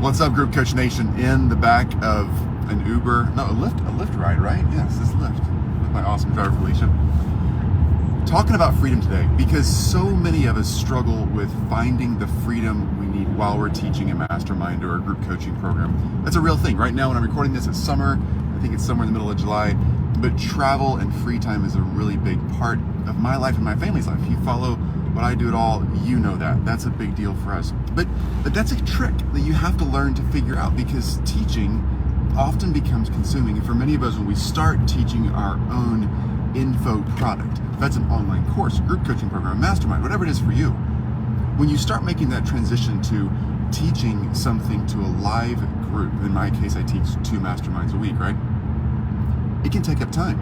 What's up, Group Coach Nation? In the back of an Uber, no, a Lyft ride, right? Yes, this Lyft with my awesome driver, Felicia. Talking about freedom today because so many of us struggle with finding the freedom we need while we're teaching a mastermind or a group coaching program. That's a real thing. Right now, when I'm recording this, it's summer. I think it's somewhere in the middle of July. But travel and free time is a really big part of my life and my family's life. You follow what I do at all, you know that. That's a big deal for us. But that's a trick that you have to learn to figure out because teaching often becomes consuming. And for many of us, when we start teaching our own info product, if that's an online course, a group coaching program, a mastermind, whatever it is for you, when you start making that transition to teaching something to a live group, in my case, I teach 2 masterminds a week, right? It can take up time.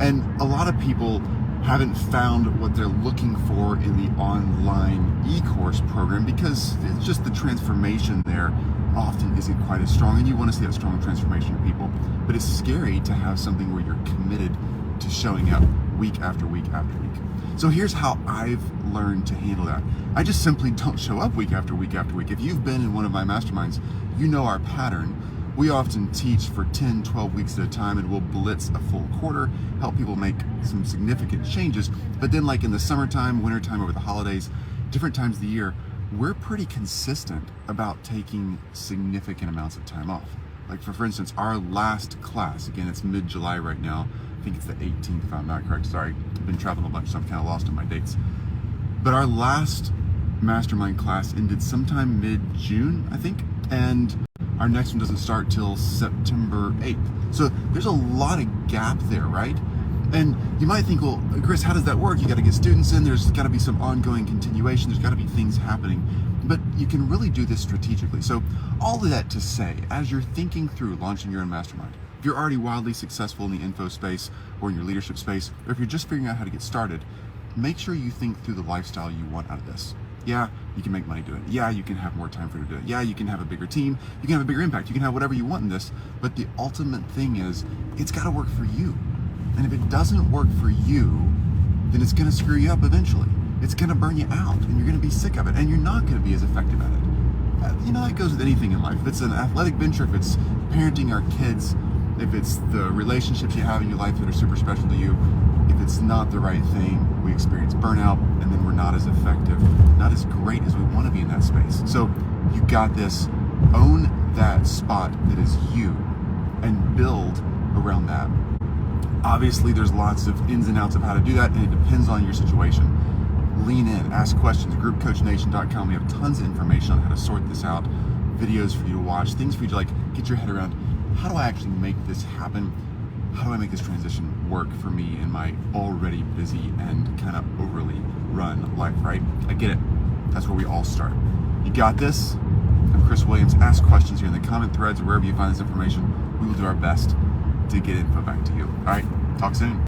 And a lot of people haven't found what they're looking for in the online e-course program because it's just the transformation there often isn't quite as strong, and you want to see that strong transformation in people. But it's scary to have something where you're committed to showing up week after week after week. So here's how I've learned to handle that. I just simply don't show up week after week after week. If you've been in one of my masterminds, you know our pattern. We often teach for 10, 12 weeks at a time, and we'll blitz a full quarter, help people make some significant changes. But then like in the summertime, wintertime, over the holidays, different times of the year, we're pretty consistent about taking significant amounts of time off. Like for instance, our last class, again, it's mid-July right now. I think it's the 18th if I'm not correct. Sorry, I've been traveling a bunch, so I'm kind of lost on my dates. But our last mastermind class ended sometime mid-June, I think. And our next one doesn't start till September 8th. So there's a lot of gap there, right? And you might think, well, Chris, how does that work? You got to get students in, there's got to be some ongoing continuation, there's got to be things happening. But you can really do this strategically. So all of that to say, as you're thinking through launching your own mastermind, if you're already wildly successful in the info space or in your leadership space, or if you're just figuring out how to get started, make sure you think through the lifestyle you want out of this. Yeah, you can make money doing it. Yeah, you can have more time for it to do it. Yeah, you can have a bigger team. You can have a bigger impact. You can have whatever you want in this. But the ultimate thing is, it's got to work for you. And if it doesn't work for you, then it's going to screw you up eventually. It's going to burn you out, and you're going to be sick of it, and you're not going to be as effective at it. You know, that goes with anything in life. If it's an athletic venture, if it's parenting our kids, if it's the relationships you have in your life that are super special to you, if it's not the right thing, we experience burnout, and then we're not as effective, not as great as we want to be in that space. So you got this. Own that spot that is you and build around that. Obviously, there's lots of ins and outs of how to do that, and it depends on your situation. Lean in, ask questions. GroupCoachNation.com. We have tons of information on how to sort this out, videos for you to watch, things for you to like get your head around. How do I actually make this happen? How do I make this transition work for me in my already busy and kind of overly run life, right? I get it. That's where we all start. You got this. I'm Chris Williams. Ask questions here in the comment threads or wherever you find this information. We will do our best to get info back to you. All right, talk soon.